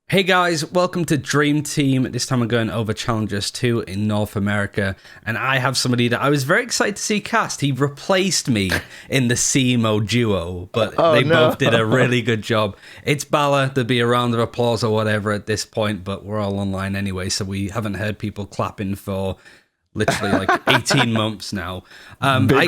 Hey guys, welcome to Dream Team. This time we're going over Challengers 2 in North America, and I have somebody that I was very excited to see cast. He replaced me in the CMO duo, but they both did a really good job. It's Balla. There'll be a round of applause or whatever at this point, but we're all online anyway, so we haven't heard people clapping for literally like 18 months now.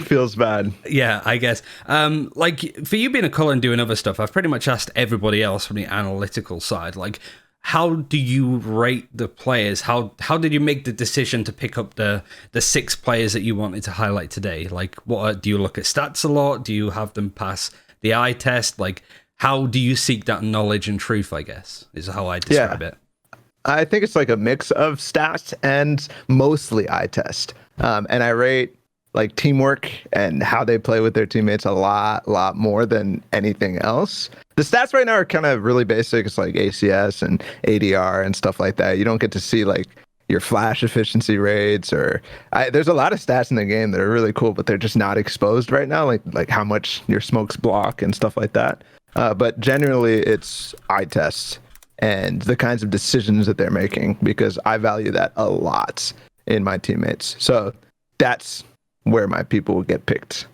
Feels bad. Yeah, I guess. Like, for you being a color and doing other stuff, I've pretty much asked everybody else from the analytical side, like, how do you rate the players? How did you make the decision to pick up the six players that you wanted to highlight today? Like, do you look at stats a lot? Do you have them pass the eye test? Like, how do you seek that knowledge and truth, I guess, is how I describe it. I think it's like a mix of stats and mostly eye test. And I rate like teamwork and how they play with their teammates a lot more than anything else. The stats right now are kind of really basic. It's like ACS and ADR and stuff like that. You don't get to see like your flash efficiency rates there's a lot of stats in the game that are really cool, but they're just not exposed right now. Like how much your smokes block and stuff like that. But generally it's eye tests and the kinds of decisions that they're making, because I value that a lot in my teammates. So that's where my people will get picked.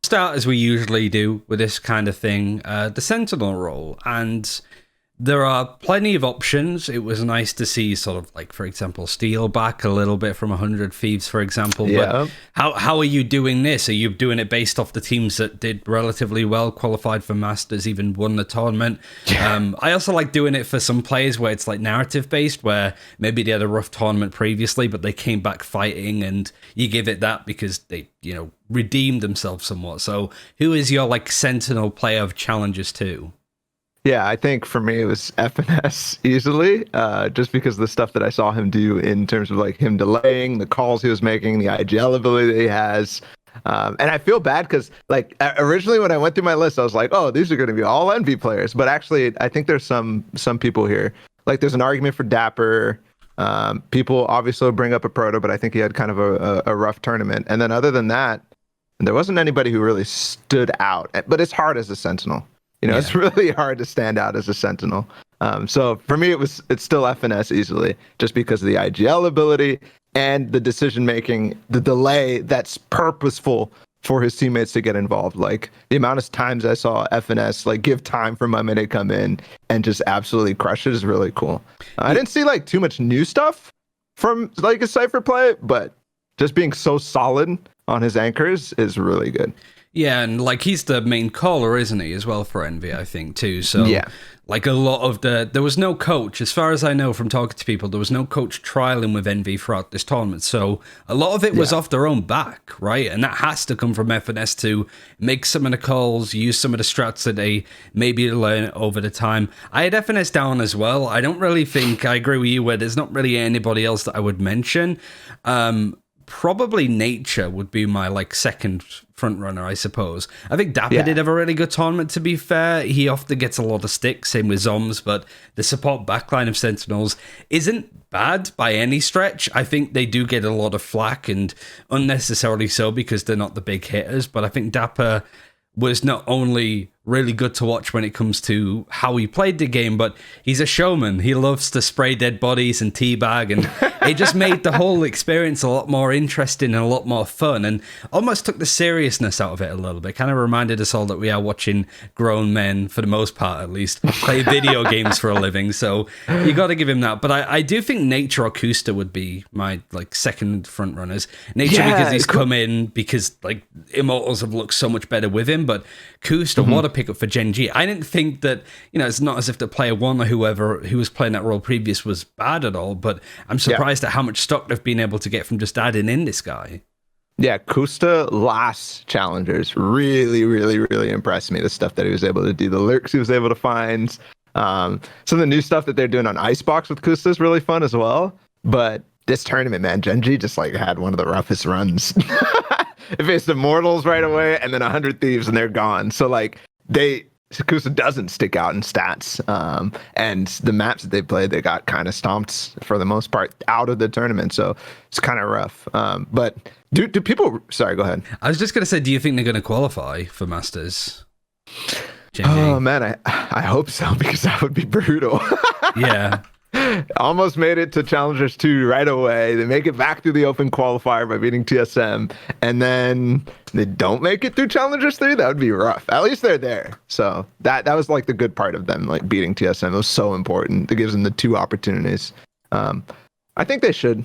Start as we usually do with this kind of thing, the Sentinel role, and there are plenty of options. It was nice to see sort of like, for example, Steel back a little bit from 100 Thieves, for example. Yeah. But how are you doing this? Are you doing it based off the teams that did relatively well, qualified for Masters, even won the tournament? Yeah. I also like doing it for some players where it's like narrative based, where maybe they had a rough tournament previously, but they came back fighting, and you give it that because they, redeemed themselves somewhat. So who is your like Sentinel player of Challengers 2? Yeah, I think for me it was FNS easily, just because of the stuff that I saw him do in terms of like him delaying, the calls he was making, the IGL ability that he has. And I feel bad because like originally when I went through my list, I was like, oh, these are going to be all Envy players. But actually, I think there's some people here. Like there's an argument for Dapper. People obviously will bring up a Proto, but I think he had kind of a rough tournament. And then other than that, there wasn't anybody who really stood out. But it's hard as a Sentinel. It's really hard to stand out as a Sentinel. So for me, it's still FNS easily, just because of the IGL ability and the decision making, the delay that's purposeful for his teammates to get involved. Like the amount of times I saw FNS like give time for Mummy to come in and just absolutely crush it is really cool. I didn't see like too much new stuff from like a Cypher play, but just being so solid on his anchors is really good. Yeah, and like he's the main caller, isn't he, as well for Envy, I think, too. So, yeah, like a lot of there was no coach, as far as I know from talking to people, there was no coach trialing with Envy throughout this tournament. So a lot of it was off their own back, right? And that has to come from FNS to make some of the calls, use some of the strats that they maybe learn over the time. I had FNS down as well. I don't really think, I agree with you, where there's not really anybody else that I would mention. Probably Nature would be my like second front runner, I suppose. I think Dapper did have a really good tournament, to be fair. He often gets a lot of sticks, same with Zoms, but the support backline of Sentinels isn't bad by any stretch. I think they do get a lot of flack, and unnecessarily so, because they're not the big hitters, but I think Dapper was not only really good to watch when it comes to how he played the game, but he's a showman. He loves to spray dead bodies and teabag, and it just made the whole experience a lot more interesting and a lot more fun, and almost took the seriousness out of it a little bit. Kind of reminded us all that we are watching grown men, for the most part at least, play video games for a living, so you got to give him that. But I do think Nature or Kusta would be my like second front runners. Nature because he's come in, because like Immortals have looked so much better with him, but Kusta, what a pickup for Gen G. I didn't think that, it's not as if the player one or whoever who was playing that role previous was bad at all, but I'm surprised at how much stock they've been able to get from just adding in this guy. Yeah, Kusta last Challengers really impressed me. The stuff that he was able to do, the lurks he was able to find. Some of the new stuff that they're doing on Icebox with Kusta is really fun as well. But this tournament, man, Gen G just like had one of the roughest runs. It faced Immortals right away, and then 100 Thieves, and they're gone. So like Kusta doesn't stick out in stats. And the maps that they played, they got kind of stomped for the most part out of the tournament. So it's kind of rough. But do people... Sorry, go ahead. I was just going to say, do you think they're going to qualify for Masters? Oh man, I hope so, because that would be brutal. Yeah. Almost made it to Challengers 2 right away. They make it back through the open qualifier by beating TSM, and then they don't make it through Challengers 3. That would be rough. At least they're there. So that was like the good part of them, like beating TSM. It was so important. It gives them the 2 opportunities. I think they should.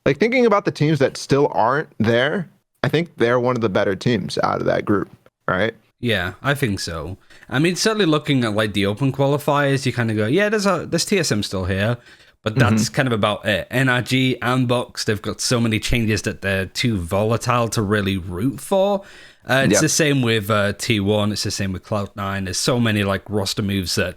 Like, thinking about the teams that still aren't there, I think they're one of the better teams out of that group, right? Yeah, I think so. I mean, certainly looking at like the open qualifiers, you kind of go, yeah, there's TSM still here, but that's kind of about it. NRG and Box, they've got so many changes that they're too volatile to really root for. It's the same with T1. It's the same with Cloud9. There's so many like roster moves that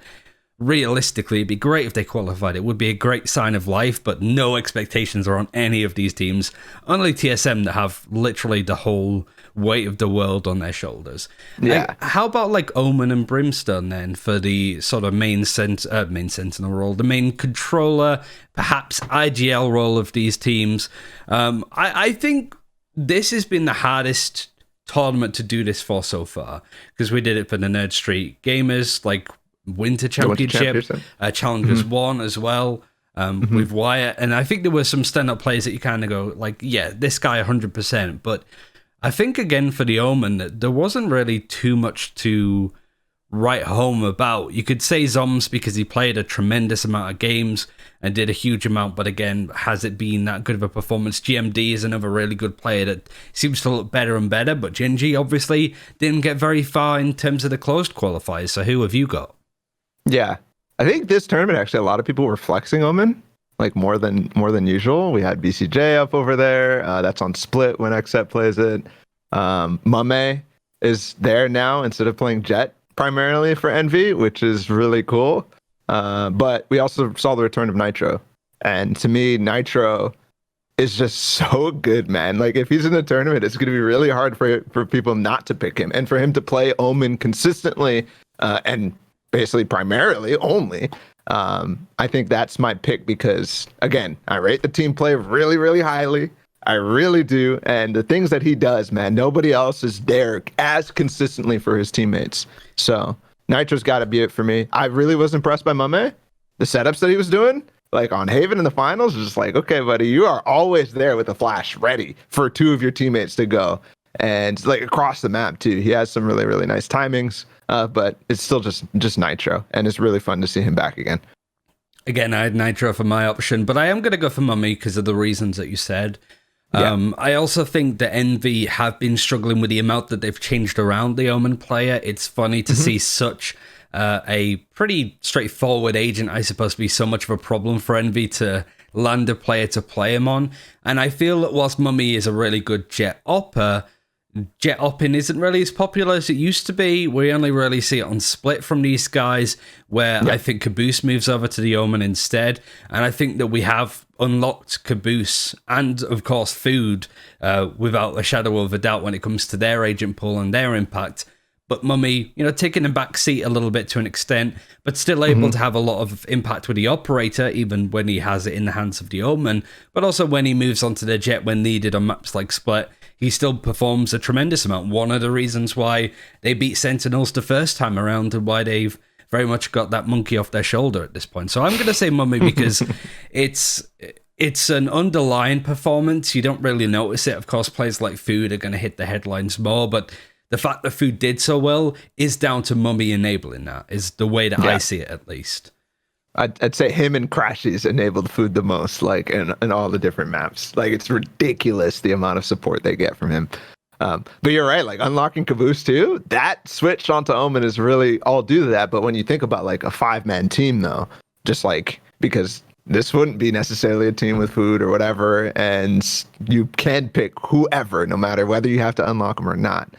realistically it'd be great if they qualified. It would be a great sign of life, but no expectations are on any of these teams. Only TSM that have literally the whole weight of the world on their shoulders. Yeah. How about like Omen and Brimstone then for the sort of main sentinel role, the main controller, perhaps IGL role of these teams? I think this has been the hardest tournament to do this for so far, because we did it for the Nerd Street Gamers, like Winter Championship, Challengers 1 as well. With Wyatt, and I think there were some stand-up players that you kind of go like, yeah, this guy 100%, but I think again for the Omen that there wasn't really too much to write home about. You could say Zoms because he played a tremendous amount of games and did a huge amount, but again, has it been that good of a performance? GMD is another really good player that seems to look better and better, but Genji obviously didn't get very far in terms of the closed qualifiers, so who have you got? Yeah, I think this tournament, actually, a lot of people were flexing Omen, like more than usual. We had BCJ up over there. That's on Split when Xset plays it. Mame is there now instead of playing Jet primarily for Envy, which is really cool. But we also saw the return of Nitro. And to me, Nitro is just so good, man. Like, if he's in the tournament, it's going to be really hard for people not to pick him. And for him to play Omen consistently and basically primarily only, I think that's my pick because, again, I rate the team play really, really highly. I really do. And the things that he does, man, nobody else is there as consistently for his teammates. So Nitro's got to be it for me. I really was impressed by Mame. The setups that he was doing, like on Haven in the finals, was just like, okay, buddy, you are always there with the flash ready for 2 of your teammates to go. And like across the map too. He has some really, really nice timings. But it's still just Nitro, and it's really fun to see him back again. Again, I had Nitro for my option, but I am going to go for Mummy because of the reasons that you said. I also think that Envy have been struggling with the amount that they've changed around the Omen player. It's funny to see such a pretty straightforward agent, I suppose, be so much of a problem for Envy to land a player to play him on. And I feel that whilst Mummy is a really good jet opper, jet opping isn't really as popular as it used to be. We only really see it on Split from these guys, where I think Caboose moves over to the Omen instead. And I think that we have unlocked Caboose and, of course, Food without a shadow of a doubt when it comes to their agent pool and their impact. But Mummy, taking a back seat a little bit to an extent, but still able to have a lot of impact with the operator, even when he has it in the hands of the Omen. But also when he moves onto the jet when needed on maps like Split, he still performs a tremendous amount. One of the reasons why they beat Sentinels the first time around and why they've very much got that monkey off their shoulder at this point. So I'm going to say Mummy because it's an underlying performance. You don't really notice it. Of course, players like Food are going to hit the headlines more, but the fact that Food did so well is down to Mummy enabling that, is the way that I see it, at least. I'd say him and Crashies enabled Food the most, like in all the different maps. Like, it's ridiculous the amount of support they get from him. But you're right, like unlocking Caboose too, that switch onto Omen is really all due to that. But when you think about like a 5-man team though, just like, because this wouldn't be necessarily a team with Food or whatever, and you can pick whoever, no matter whether you have to unlock them or not.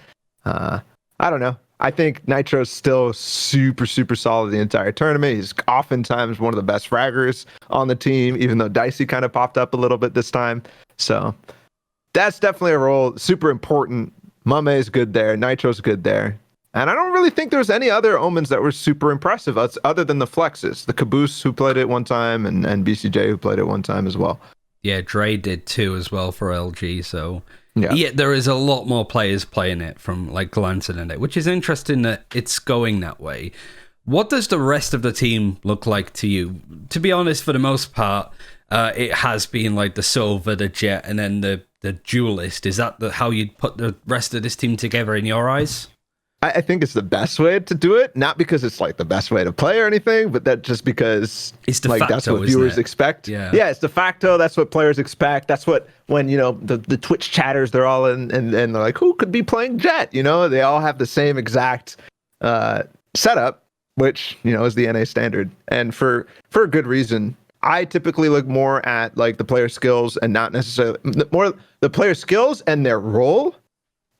I don't know. I think Nitro's still super, super solid the entire tournament. He's oftentimes one of the best fraggers on the team, even though Dicey kind of popped up a little bit this time. So that's definitely a role. Super important. Mame's good there. Nitro's good there. And I don't really think there's any other Omens that were super impressive other than the Flexes. The Caboose who played it one time and BCJ who played it one time as well. Yeah, Dre did too as well for LG. So Yet there is a lot more players playing it from like glancing at it, which is interesting that it's going that way. What does the rest of the team look like to you? To be honest, for the most part, it has been like the Sova, the Jet, and then the Duelist. Is that how you'd put the rest of this team together in your eyes? I think it's the best way to do it, not because it's like the best way to play or anything, but that just because it's de like facto, that's what viewers expect. Yeah, it's de facto. That's what players expect. That's what when the Twitch chatters, they're all in and they're like, who could be playing Jet? They all have the same exact setup, which is the NA standard, and for a good reason. I typically look more at like the player skills and not necessarily more the player skills and their role.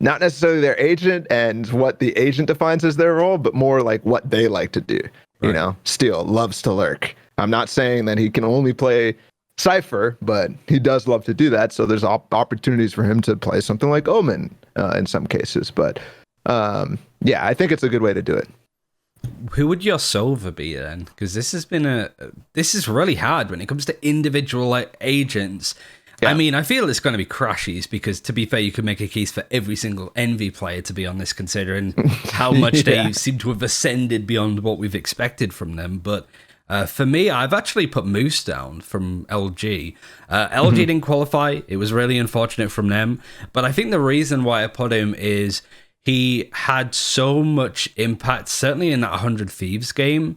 Not necessarily their agent and what the agent defines as their role, but more like what they like to do. Right. Steel loves to lurk. I'm not saying that he can only play Cypher, but he does love to do that. So there's opportunities for him to play something like Omen in some cases. But I think it's a good way to do it. Who would your Sova be then? Because this is really hard when it comes to individual like agents. Yeah. I mean, I feel it's going to be Crashies because, to be fair, you could make a case for every single Envy player to be on this, considering how much they seem to have ascended beyond what we've expected from them. But for me, I've actually put Moose down from LG. LG didn't qualify. It was really unfortunate from them. But I think the reason why I put him is he had so much impact, certainly in that 100 Thieves game,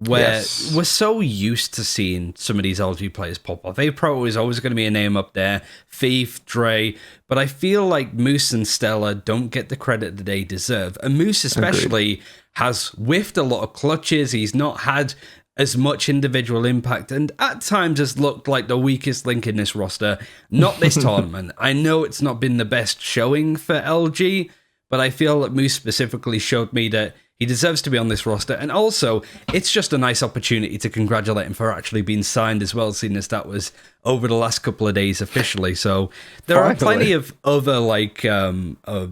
where we're so used to seeing some of these LG players pop up. A-Pro is always going to be a name up there, Thief, Dre, but I feel like Moose and Stella don't get the credit that they deserve. And Moose especially has whiffed a lot of clutches. He's not had as much individual impact and at times has looked like the weakest link in this roster. Not this tournament. I know it's not been the best showing for LG, but I feel that Moose specifically showed me that he deserves to be on this roster. And also, it's just a nice opportunity to congratulate him for actually being signed as well, seeing as that was over the last couple of days officially. So there are plenty of other like Sova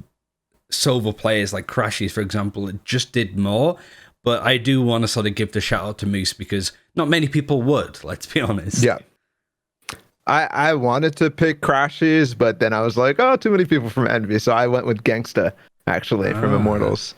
players like Crashies, for example, that just did more. But I do want to sort of give the shout out to Moose because not many people would, let's be honest. Yeah. I wanted to pick Crashies, but then I was like, oh, too many people from Envy. So I went with Gangsta, actually, from Immortals.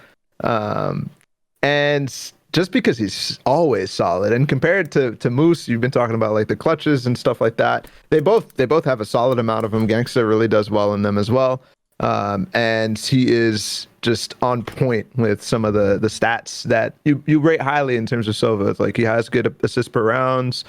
And just because he's always solid, and compared to Moose, you've been talking about like the clutches and stuff like that. They both have a solid amount of them. Gangsta really does well in them as well. And he is just on point with some of the stats that you rate highly in terms of Sova. Like he has good assists per rounds.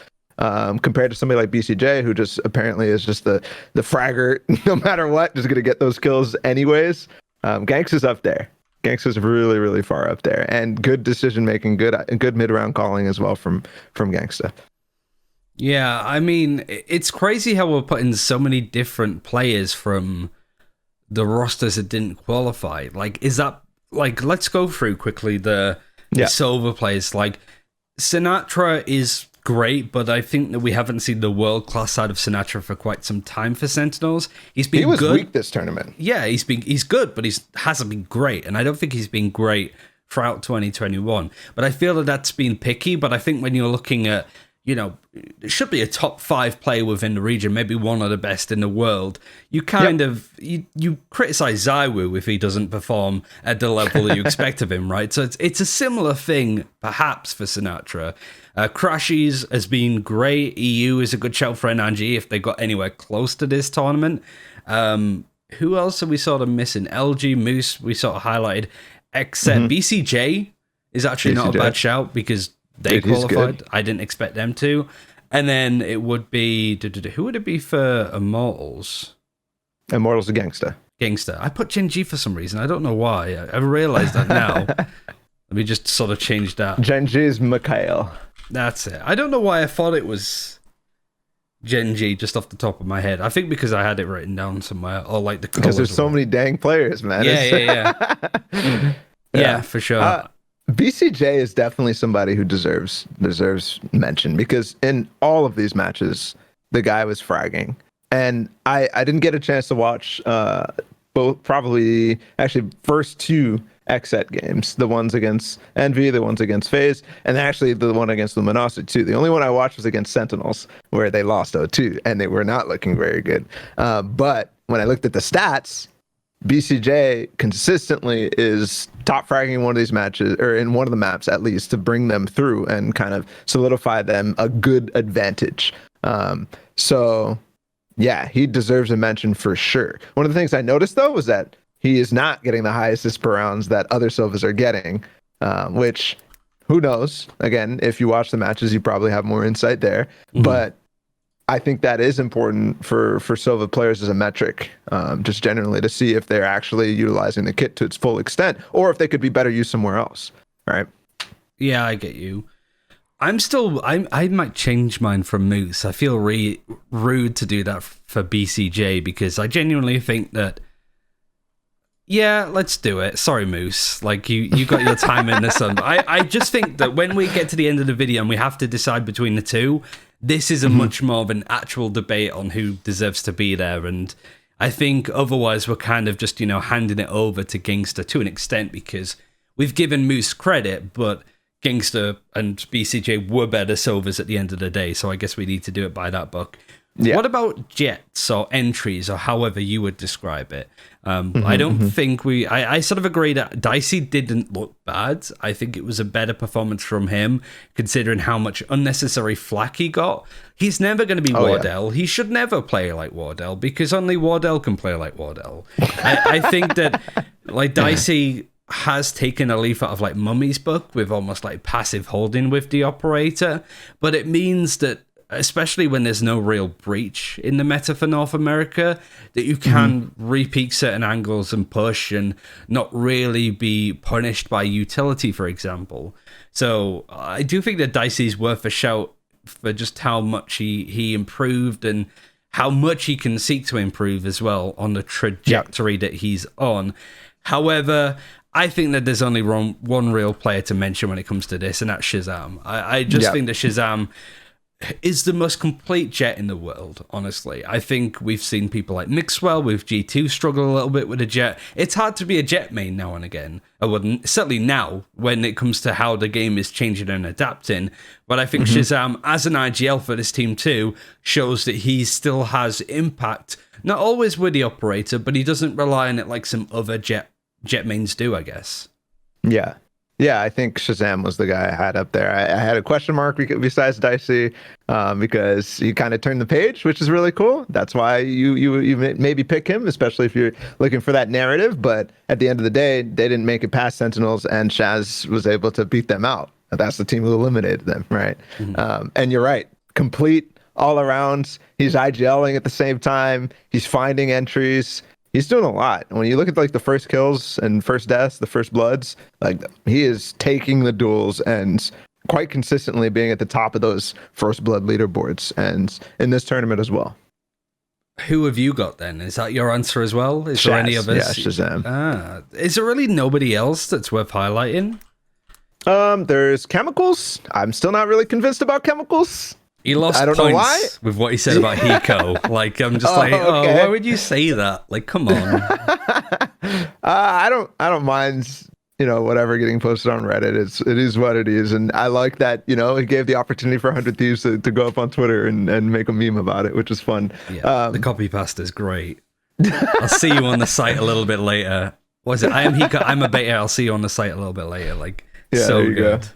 Compared to somebody like BCJ, who just apparently is just the fragger, no matter what, just gonna get those kills anyways. Gangsta's up there. Gangsta's really, really far up there, and good decision making, good mid round calling as well from Gangsta. Yeah, I mean, it's crazy how we're putting so many different players from the rosters that didn't qualify. Like, is that like? Let's go through quickly the Sova players. Like, Sinatra is great, but I think that we haven't seen the world-class side of Sinatra for quite some time for Sentinels. He was good. Weak this tournament. Yeah, he's good, but he hasn't been great, and I don't think he's been great throughout 2021. But I feel that that's been picky, but I think when you're looking at, it should be a top 5 player within the region, maybe one of the best in the world. You kind of, you criticize Zywoo if he doesn't perform at the level that you expect of him, right? So it's a similar thing, perhaps, for Sinatra. Crashies has been great. EU is a good shout for NRG if they got anywhere close to this tournament. Who else are we sort of missing? LG, Moose, we sort of highlighted. Except BCJ is actually not a bad shout because they qualified. I didn't expect them to. And then it would be... Who would it be for Immortals? Immortals are Gangsta. Gangsta. I put Gen G for some reason. I don't know why. I realized that now. Let me just sort of change that. Gen G is Mikhail. That's it. I don't know why I thought it was Gen G just off the top of my head. I think because I had it written down somewhere, or like the colors. Because there's so many dang players, man. Yeah, for sure. BCJ is definitely somebody who deserves mention because in all of these matches, the guy was fragging. And I didn't get a chance to watch first 2 XSET games, the ones against Envy, the ones against FaZe, and actually the one against Luminosity too. The only one I watched was against Sentinels, where they lost 0-2, and they were not looking very good. But when I looked at the stats, BCJ consistently is top fragging one of these matches, or in one of the maps at least, to bring them through and kind of solidify them a good advantage. So yeah, he deserves a mention for sure. One of the things I noticed though was that he is not getting the high assist per rounds that other Silvas are getting, which who knows? Again, if you watch the matches, you probably have more insight there. Mm-hmm. But I think that is important for Silva players as a metric, just generally to see if they're actually utilizing the kit to its full extent, or if they could be better used somewhere else. Right? Yeah, I get you. I might change mine from Moose. I feel rude to do that for BCJ because I genuinely think that, yeah, let's do it. Sorry, Moose. Like, you got your time in this one. I just think that when we get to the end of the video and we have to decide between the two, this is a much more of an actual debate on who deserves to be there. And I think otherwise we're kind of just, handing it over to Gangster to an extent because we've given Moose credit, but Gangster and BCJ were better Silvers at the end of the day. So I guess we need to do it by that book. Yeah. What about jets or entries or however you would describe it? I don't think I sort of agree that Dicey didn't look bad. I think it was a better performance from him considering how much unnecessary flack he got. He's never going to be Wardell. Yeah. He should never play like Wardell because only Wardell can play like Wardell. I think that like Dicey has taken a leaf out of like Mummy's book with almost like passive holding with the operator, but it means that especially when there's no real breach in the meta for North America, that you can repeat certain angles and push and not really be punished by utility, for example. So I do think that Dicey's worth a shout for just how much he improved and how much he can seek to improve as well on the trajectory that he's on. However, I think that there's only one real player to mention when it comes to this, and that's Shazam. I just think that Shazam is the most complete jet in the world, honestly. I think we've seen people like Mixwell with G2 struggle a little bit with a jet. It's hard to be a jet main now and again. I wouldn't, certainly now, when it comes to how the game is changing and adapting. But I think Shazam, as an IGL for this team too, shows that he still has impact. Not always with the operator, but he doesn't rely on it like some other jet mains do, I guess. Yeah. Yeah, I think Shazam was the guy I had up there. I had a question mark besides Dicey because he kind of turned the page, which is really cool. That's why you maybe pick him, especially if you're looking for that narrative. But at the end of the day, they didn't make it past Sentinels, and Shaz was able to beat them out. That's the team who eliminated them, right? And you're right. Complete all around. He's IGLing at the same time. He's finding entries. He's doing a lot. When you look at like the first kills and first deaths, the first bloods, like he is taking the duels and quite consistently being at the top of those first blood leaderboards, and in this tournament as well. Who have you got then? Is that your answer as well? Is there any others? Yeah, Shazam. Is there really nobody else that's worth highlighting? There's Chemicals. I'm still not really convinced about Chemicals. He lost points with what he said about Hiko. Like, I'm just why would you say that? Like, come on. I don't mind, whatever getting posted on Reddit. It is what it is. And I like that, it gave the opportunity for 100 Thieves to go up on Twitter and make a meme about it, which is fun. Yeah, the copy pasta is great. I'll see you on the site a little bit later. What is it? I am Hiko, I'm a beta. I'll see you on the site a little bit later. Like, yeah, so good. Go.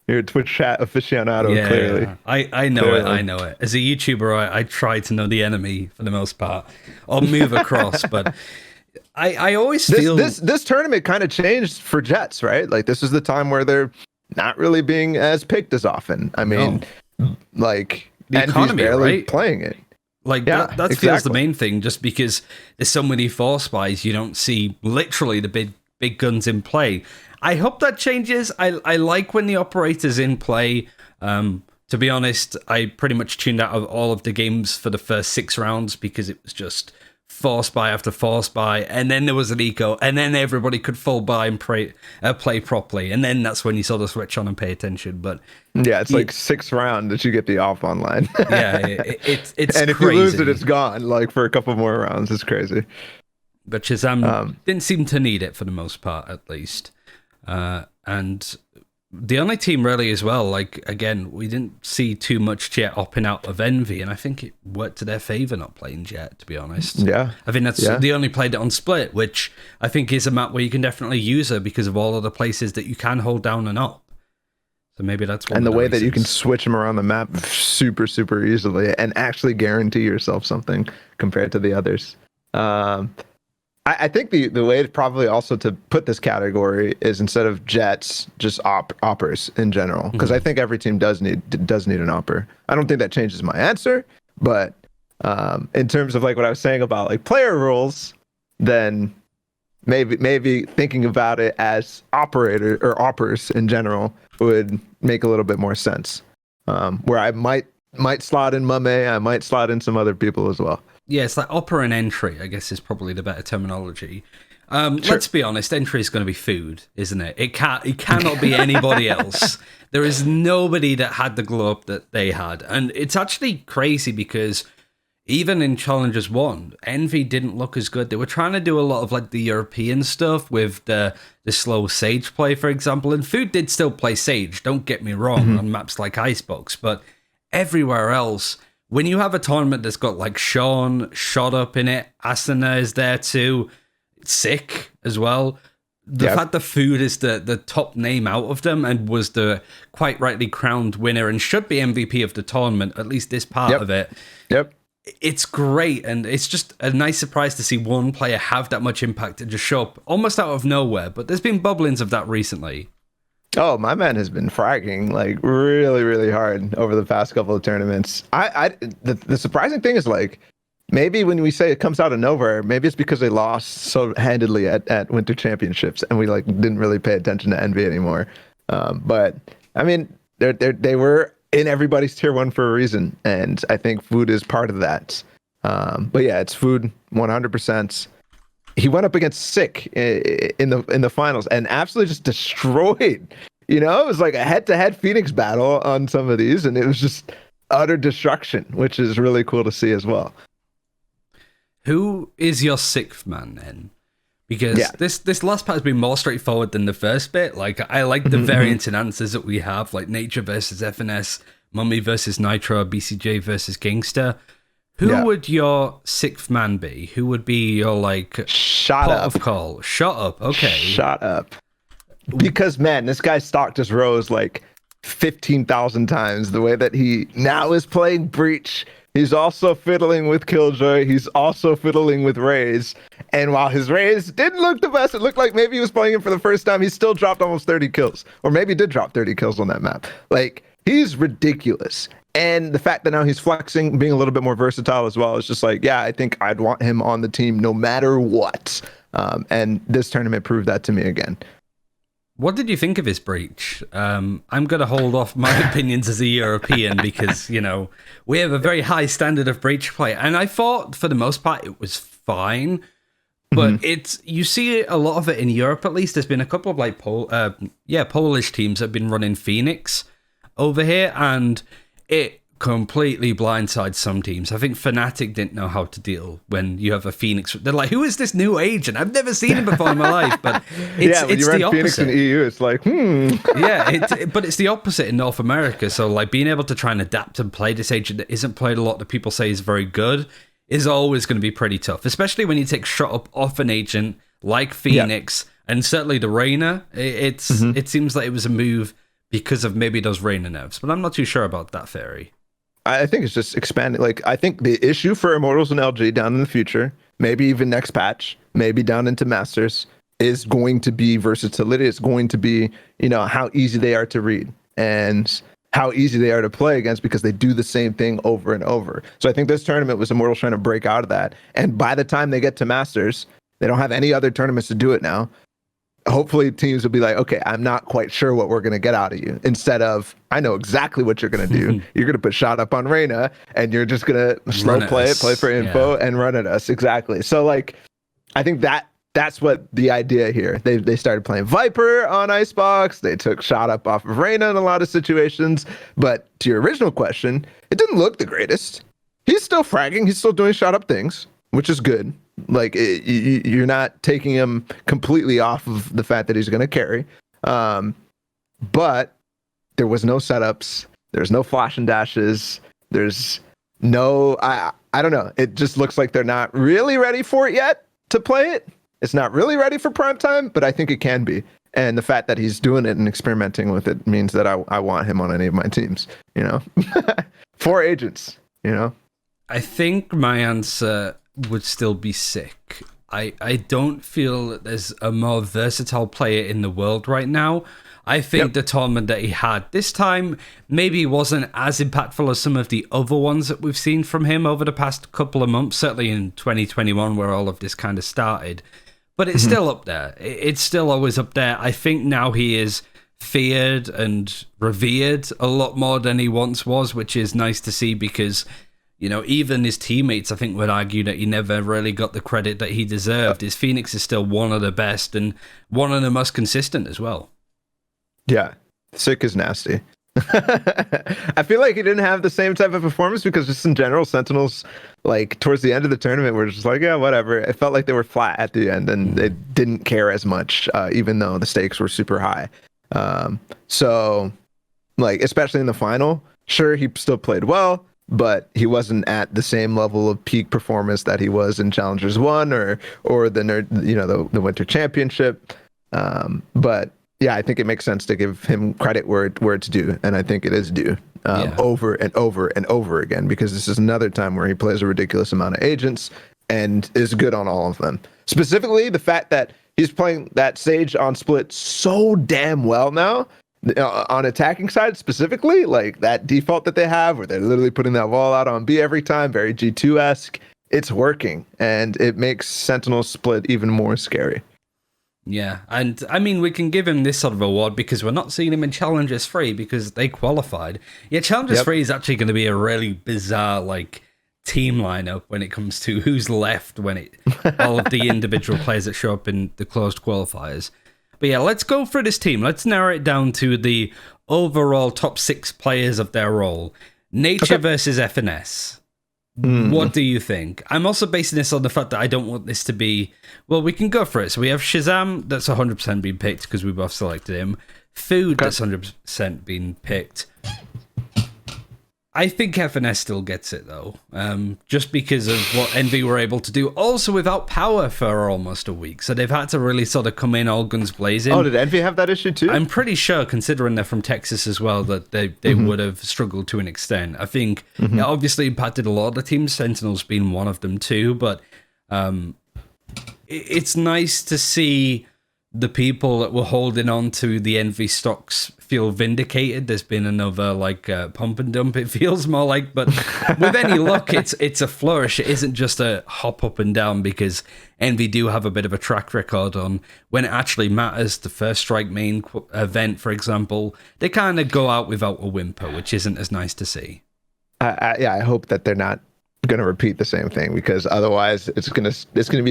You're a Twitch chat aficionado, clearly. Yeah. I know it. I know it. As a YouTuber, I try to know the enemy for the most part. I'll move across, but I always feel... This tournament kind of changed for Jets, right? Like, this is the time where they're not really being as picked as often. I mean, like, the economy, barely right? Playing it. Like, that exactly. Feels the main thing, just because there's so many force buys, you don't see literally the big guns in play. I hope that changes. I like when the operator's in play. To be honest, I pretty much tuned out of all of the games for the first 6 rounds because it was just force buy after force buy, and then there was an eco, and then everybody could full buy and play properly, and then that's when you saw the switch on and pay attention. But yeah, it's like 6th round that you get the off online. Yeah, it's and if crazy. You lose it, it's gone. Like for a couple more rounds, it's crazy. But Shazam didn't seem to need it for the most part, at least. And The only team really as well, like, again, we didn't see too much Jet opting out of Envy, and I think it worked to their favor not playing Jet, to be honest. Yeah. I think they only played it on Split, which I think is a map where you can definitely use her because of all of the places that you can hold down and up. So maybe that's one. And the way that you can switch them around the map super, super easily and actually guarantee yourself something compared to the others. I think the way probably also to put this category is instead of Jets, just oppers in general, because I think every team does need an opper. I don't think that changes my answer, but in terms of like what I was saying about like player rules, then maybe thinking about it as operator or oppers in general would make a little bit more sense. Where I might slot in Mame, I might slot in some other people as well. Yeah, it's like opera and entry, I guess is probably the better terminology. Sure. Let's be honest, entry is going to be food, isn't it? It cannot be anybody else. There is nobody that had the glow up that they had. And it's actually crazy because even in Challengers 1, Envy didn't look as good. They were trying to do a lot of like the European stuff with the slow Sage play, for example. And Food did still play Sage, don't get me wrong, on maps like Icebox. But everywhere else, when you have a tournament that's got like Sean, Shot Up in it, Asuna is there too, Sick as well. The fact that Food is the top name out of them and was the quite rightly crowned winner and should be MVP of the tournament, at least this part of it. Yep. It's great, and it's just a nice surprise to see one player have that much impact and just show up almost out of nowhere. But there's been bubblings of that recently. Oh, my man has been fragging like really, really hard over the past couple of tournaments. The surprising thing is like maybe when we say it comes out of nowhere, maybe it's because they lost so handedly at Winter Championships and we like didn't really pay attention to Envy anymore. But I mean, they were in everybody's tier 1 for a reason, and I think Food is part of that. But yeah, it's Food 100%. He went up against Sick in the finals and absolutely just destroyed. You know, it was like a head-to-head Phoenix battle on some of these, and it was just utter destruction, which is really cool to see as well. Who is your 6th man then? Because this last part has been more straightforward than the first bit. Like, I like the variants in answers that we have, like Nature versus FNS, Mummy versus Nitro, BCJ versus Gangster. Who would your 6th man be? Who would be your, like, Shot pot Up of call? Shot Up, okay. Shot Up. Because, man, this guy's stock just rose, like, 15,000 times. The way that he now is playing Breach. He's also fiddling with Killjoy. He's also fiddling with Raze. And while his Raze didn't look the best, it looked like maybe he was playing him for the first time. He still dropped almost 30 kills. Or maybe he did drop 30 kills on that map. Like, he's ridiculous. And the fact that now he's flexing, being a little bit more versatile as well, is just like, yeah, I think I'd want him on the team no matter what. And this tournament proved that to me again. What did you think of his Breach? I'm going to hold off my opinions as a European because, you know, we have a very high standard of Breach play. And I thought, for the most part, it was fine. But you see a lot of it in Europe, at least. There's been a couple of, like, Polish teams that have been running Phoenix over here. And it completely blindsides some teams. I think Fnatic didn't know how to deal when you have a Phoenix. They're like, who is this new agent? I've never seen him before in my life. But it's when you run the Phoenix opposite. in EU, it's like, but it's the opposite in North America. So like being able to try and adapt and play this agent that isn't played a lot that people say is very good is always going to be pretty tough, especially when you take Shot Up off an agent like Phoenix and certainly the Reyna. It seems like it was a move because of maybe those Reyna nerfs, but I'm not too sure about that theory. I think it's just expanding. Like, I think the issue for Immortals and LG down in the future, maybe even next patch, maybe down into Masters, is going to be versatility. It's going to be, you know, how easy they are to read and how easy they are to play against because they do the same thing over and over. So I think this tournament was Immortals trying to break out of that. And by the time they get to Masters, they don't have any other tournaments to do it now. Hopefully teams will be like, okay, I'm not quite sure what we're going to get out of you. Instead of, I know exactly what you're going to do. You're going to put Shot Up on Reyna and you're just going to slow play it, play for info and run at us. Exactly. So like, I think that's what the idea here. They started playing Viper on Icebox. They took Shot Up off of Reyna in a lot of situations. But to your original question, it didn't look the greatest. He's still fragging. He's still doing Shot Up things, which is good. Like, you're not taking him completely off of the fact that he's going to carry. but there was no setups. There's no flash and dashes. There's no, I don't know. It just looks like they're not really ready for it yet to play it. It's not really ready for prime time, but I think it can be. And the fact that he's doing it and experimenting with it means that I want him on any of my teams, 4 agents, I think my answer would still be sick. I don't feel that there's a more versatile player in the world right now. I think the tournament that he had this time maybe wasn't as impactful as some of the other ones that we've seen from him over the past couple of months, certainly in 2021 where all of this kind of started. But it's still up there. It's still always up there. I think now he is feared and revered a lot more than he once was, which is nice to see because, even his teammates, I think, would argue that he never really got the credit that he deserved. His Phoenix is still one of the best and one of the most consistent as well. Yeah, sick is nasty. I feel like he didn't have the same type of performance because just in general, Sentinels, like towards the end of the tournament, were just like, yeah, whatever. It felt like they were flat at the end and they didn't care as much, even though the stakes were super high. So, like, especially in the final, sure, he still played well, but he wasn't at the same level of peak performance that he was in Challengers 1 or the Winter Championship. But yeah, I think it makes sense to give him credit where it's due, and I think it is due over and over and over again because this is another time where he plays a ridiculous amount of agents and is good on all of them. Specifically, the fact that he's playing that Sage on split so damn well now, on attacking side specifically, like that default that they have where they're literally putting that wall out on B every time, very G2-esque, it's working, and it makes Sentinel split even more scary. Yeah, and I mean, we can give him this sort of award because we're not seeing him in Challengers 3 because they qualified. Yeah, Challengers 3 is actually going to be a really bizarre, team lineup when it comes to who's left when all of the individual players that show up in the closed qualifiers. But yeah, let's go for this team. Let's narrow it down to the overall top 6 players of their role. Nature versus FNS. What do you think? I'm also basing this on the fact that I don't want this to be... Well, we can go for it. So we have Shazam, that's 100% been picked because we both selected him. Food, that's 100% been picked. I think FNS still gets it, though, just because of what Envy were able to do. Also without power for almost a week, so they've had to really sort of come in all guns blazing. Oh, did Envy have that issue too? I'm pretty sure, considering they're from Texas as well, that they would have struggled to an extent. I think it obviously impacted a lot of the teams, Sentinels being one of them too, but it's nice to see the people that were holding on to the Envy stocks feel vindicated. There's been another pump and dump, it feels more like, but with any luck, it's a flourish. It isn't just a hop up and down because Envy do have a bit of a track record on when it actually matters. The first strike main event, for example, they kind of go out without a whimper, which isn't as nice to see. I hope that they're not going to repeat the same thing because otherwise it's going to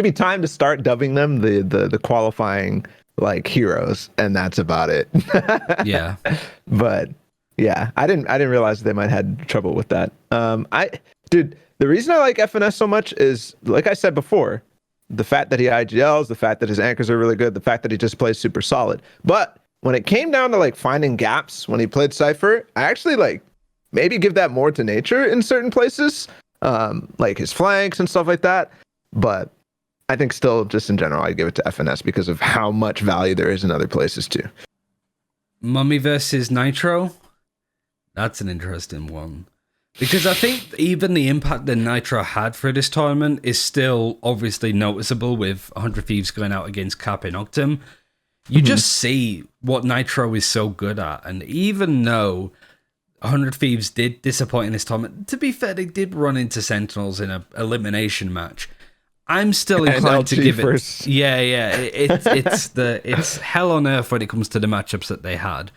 be time to start dubbing them the qualifying heroes, and that's about it. Yeah. But yeah, I didn't realize they might have had trouble with that. The reason I like FNS so much is, like I said before, the fact that he IGLs, the fact that his anchors are really good, the fact that he just plays super solid. But when it came down to finding gaps when he played Cypher, I actually maybe give that more to Nature in certain places, like his flanks and stuff like that. But I think still, just in general, I give it to FNS because of how much value there is in other places too. Mummy versus Nitro? That's an interesting one. Because I think even the impact that Nitro had for this tournament is still obviously noticeable with 100 Thieves going out against Cap in Octum. You just see what Nitro is so good at. And even though 100 Thieves did disappoint in this tournament, to be fair, they did run into Sentinels in an elimination match. I'm still inclined to give it... First. Yeah. It's hell on earth when it comes to the matchups that they had.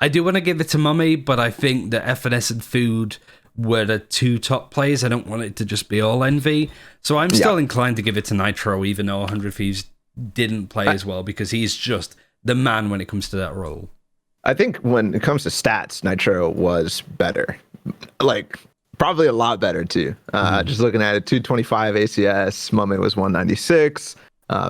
I do want to give it to Mummy, but I think that FNS and Food were the 2 top players. I don't want it to just be all Envy. So I'm still inclined to give it to Nitro, even though 100 Thieves didn't play as well, because he's just the man when it comes to that role. I think when it comes to stats, Nitro was better. Probably a lot better too. Just looking at it, 225 ACS, Mummy was 196.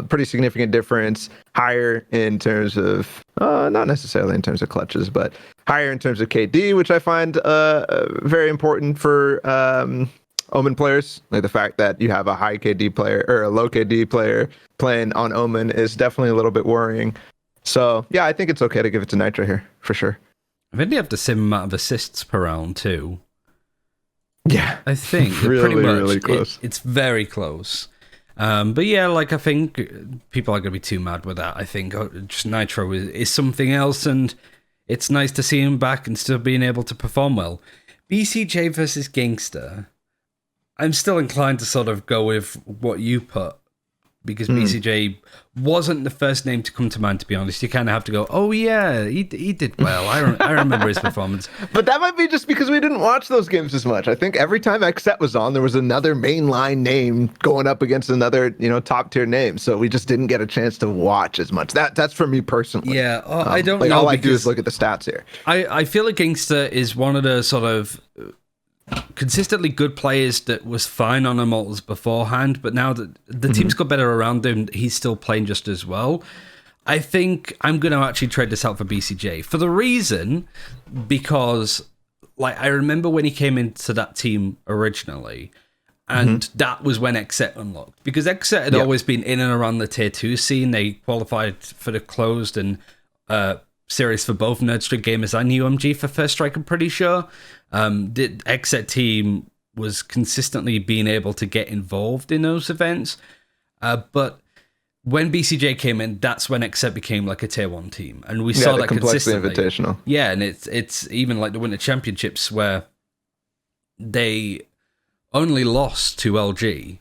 Pretty significant difference, higher in terms of, not necessarily in terms of clutches, but higher in terms of KD, which I find very important for Omen players. Like the fact that you have a high KD player or a low KD player playing on Omen is definitely a little bit worrying. So yeah, I think it's okay to give it to Nitro here for sure. I think they have the same amount of assists per round too. Yeah, I think really, pretty much, really close. It's very close. But yeah, like I think people are going to be too mad with that. I think just Nitro is something else, and it's nice to see him back and still being able to perform well. BCJ versus Gangster. I'm still inclined to sort of go with what you put, because BCJ wasn't the first name to come to mind, to be honest. You kind of have to go, oh yeah, he did well. I remember his performance. But that might be just because we didn't watch those games as much. I think every time XSET was on, there was another mainline name going up against another, top tier name. So we just didn't get a chance to watch as much. That's for me personally. Yeah, I don't know. All I do is look at the stats here. I feel like Gangster is one of the sort of consistently good players that was fine on Immortals beforehand, but now that the team's got better around him, he's still playing just as well. I think I'm going to actually trade this out for BCJ for the reason because, like, I remember when he came into that team originally, and that was when XSET unlocked, because XSET had always been in and around the tier 2 scene. They qualified for the closed and series for both Nerd Street Gamers and UMG for First Strike, I'm pretty sure. The XSET team was consistently being able to get involved in those events. But when BCJ came in, that's when XSET became like a tier 1 team. And we saw that consistently. Invitational. Yeah, and it's even like the Winter Championships where they only lost to LG,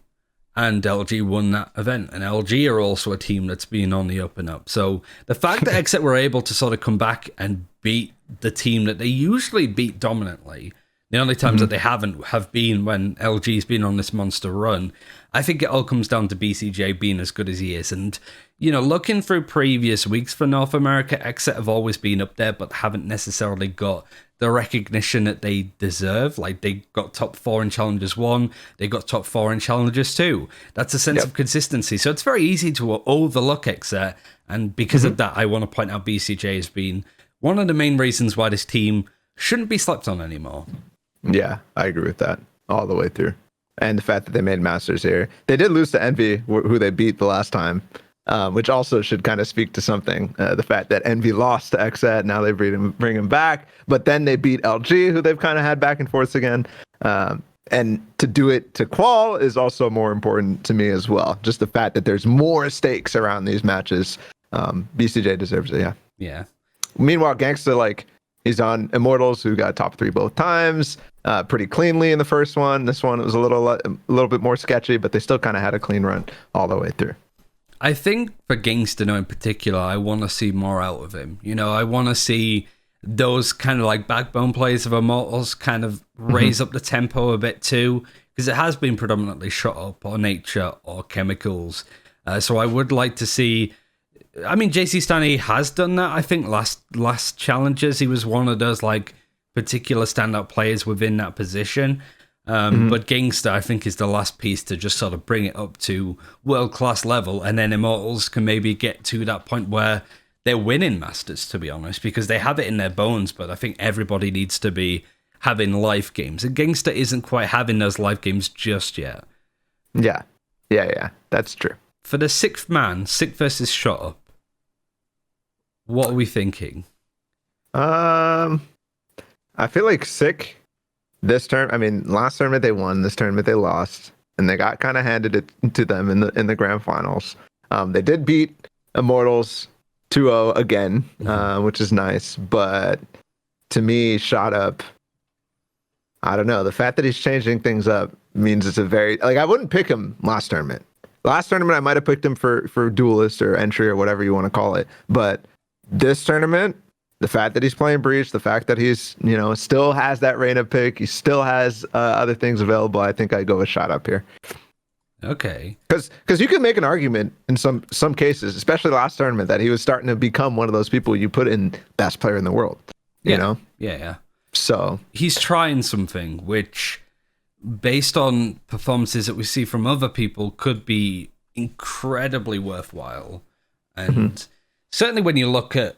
and LG won that event. And LG are also a team that's been on the up and up. So the fact that XSET were able to sort of come back and beat the team that they usually beat dominantly, the only times that they haven't have been when LG's been on this monster run, I think it all comes down to BCJ being as good as he is. And, looking through previous weeks for North America, XSET have always been up there, but haven't necessarily got the recognition that they deserve. Like, they got top 4 in Challengers 1, they got top 4 in Challengers 2. That's a sense of consistency. So it's very easy to overlook XSET, and because of that, I want to point out BCJ as being one of the main reasons why this team shouldn't be slept on anymore. Yeah, I agree with that all the way through. And the fact that they made Masters here. They did lose to Envy, who they beat the last time, which also should kind of speak to something. The fact that Envy lost to XSET, now they bring him back. But then they beat LG, who they've kind of had back and forth again. And to do it to qual is also more important to me as well. Just the fact that there's more stakes around these matches. BCJ deserves it, yeah. Yeah. Meanwhile, Gangsta, he's on Immortals, who got top 3 both times, pretty cleanly in the first one. This one was a little bit more sketchy, but they still kind of had a clean run all the way through. I think for Gangsta in particular, I want to see more out of him. I want to see those kind of like backbone plays of Immortals kind of raise up the tempo a bit too, because it has been predominantly shot up or nature or chemicals. So I would like to see. I mean, JC Stanley has done that. I think last challenges, he was one of those like particular standout players within that position. But Gangsta, I think, is the last piece to just sort of bring it up to world-class level, and then Immortals can maybe get to that point where they're winning Masters, to be honest, because they have it in their bones, but I think everybody needs to be having life games, and Gangsta isn't quite having those life games just yet. Yeah, that's true. For the 6th man, Sick versus Shot Up, what are we thinking? I feel like Sick this term. I mean, last tournament they won. This tournament they lost, and they got kind of handed it to them in the grand finals. They did beat Immortals 2-0 again, which is nice. But to me, Shot Up, I don't know. The fact that he's changing things up means it's a very I wouldn't pick him last tournament. Last tournament I might have picked him for duelist or entry or whatever you want to call it, but this tournament, the fact that he's playing Breach, the fact that he's, still has that Reyna pick, he still has other things available, I think I go with Shot Up here. Okay. Because you could make an argument in some cases, especially last tournament, that he was starting to become one of those people you put in best player in the world. You know? Yeah. So he's trying something which, based on performances that we see from other people, could be incredibly worthwhile. And certainly when you look at,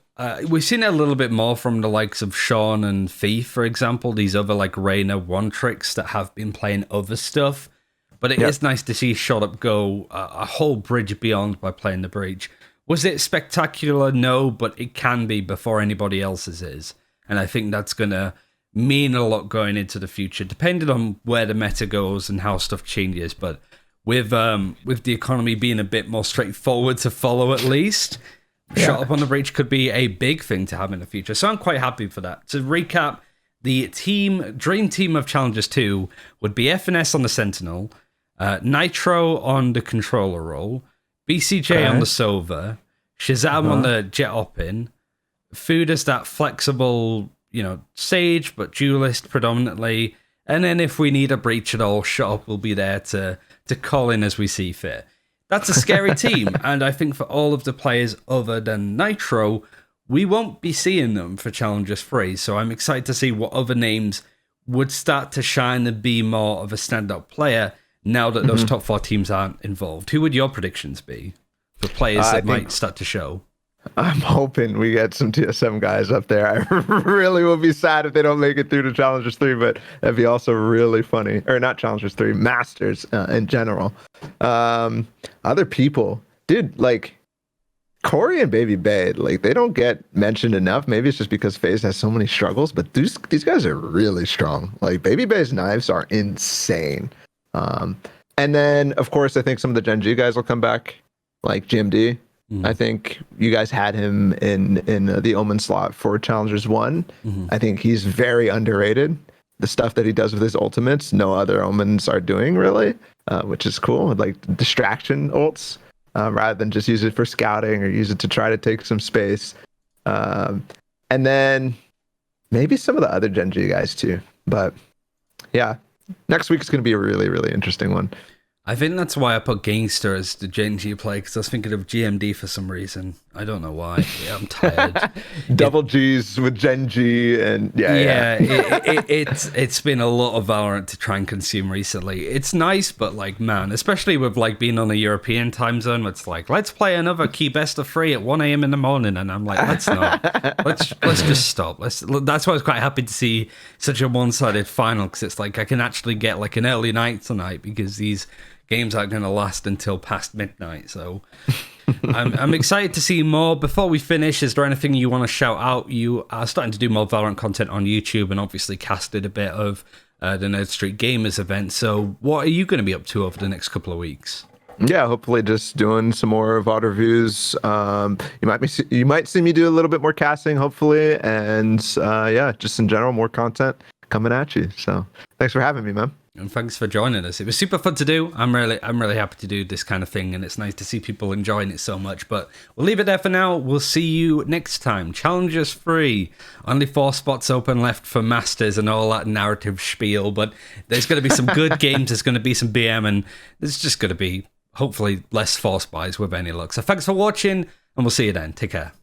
we've seen it a little bit more from the likes of Sean and Thief, for example, these other like Reyna one-tricks that have been playing other stuff. But it is nice to see Shot Up go a whole bridge beyond by playing the Breach. Was it spectacular? No, but it can be before anybody else's is. And I think that's going to mean a lot going into the future, depending on where the meta goes and how stuff changes. But with the economy being a bit more straightforward to follow, at least, Shot Up on the Breach could be a big thing to have in the future. So I'm quite happy for that. To recap, the dream team of Challengers 2 would be FNS on the Sentinel, Nitro on the controller role, BCJ on the Sova, Shazam on the Jet Oppin, Food as that flexible, Sage, but duelist predominantly. And then if we need a breach at all, Shot Up will be there to call in as we see fit. That's a scary team. And I think for all of the players other than Nitro, we won't be seeing them for Challengers 3. So I'm excited to see what other names would start to shine and be more of a standout player now that those top 4 teams aren't involved. Who would your predictions be for players that might start to show? I'm hoping we get some TSM guys up there. I really will be sad if they don't make it through to Challengers 3, but that'd be also really funny. Or not Challengers 3, Masters in general. Other people, dude, like Corey and Baby Bay, like they don't get mentioned enough. Maybe it's just because FaZe has so many struggles, but these guys are really strong. Like Baby Bay's knives are insane. And then, of course, I think some of the Gen G guys will come back, like GMD. I think you guys had him in the Omen slot for Challengers 1. I think he's very underrated. The stuff that he does with his ultimates, no other Omens are doing really, which is cool. Like distraction ults, rather than just use it for scouting or use it to try to take some space. And then maybe some of the other Gen G guys too. But yeah, next week is going to be a really, really interesting one. I think that's why I put Gangster as the Gen G play, because I was thinking of GMD for some reason. I don't know why. Yeah, I'm tired. Double G's with Gen G and it's been a lot of Valorant to try and consume recently. It's nice, but like, man, especially with like being on a European time zone, it's like, let's play another key best of 3 at 1 a.m. in the morning, and I'm like, let's not. Let's just stop. That's why I was quite happy to see such a one-sided final, because it's like I can actually get like an early night tonight, because these games aren't going to last until past midnight, so I'm excited to see more. Before we finish, is there anything you want to shout out? You are starting to do more Valorant content on YouTube and obviously casted a bit of the Nerd Street Gamers event, so what are you going to be up to over the next couple of weeks? Yeah, hopefully just doing some more VOD reviews. You might see me do a little bit more casting, hopefully, and just in general, more content coming at you. So thanks for having me, man. And thanks for joining us. It was super fun to do. I'm really happy to do this kind of thing, and it's nice to see people enjoying it so much. But we'll leave it there for now. We'll see you next time. Challengers 3. Only 4 spots open left for Masters and all that narrative spiel. But there's going to be some good games. There's going to be some BM, and there's just going to be hopefully less force buys with any luck. So thanks for watching, and we'll see you then. Take care.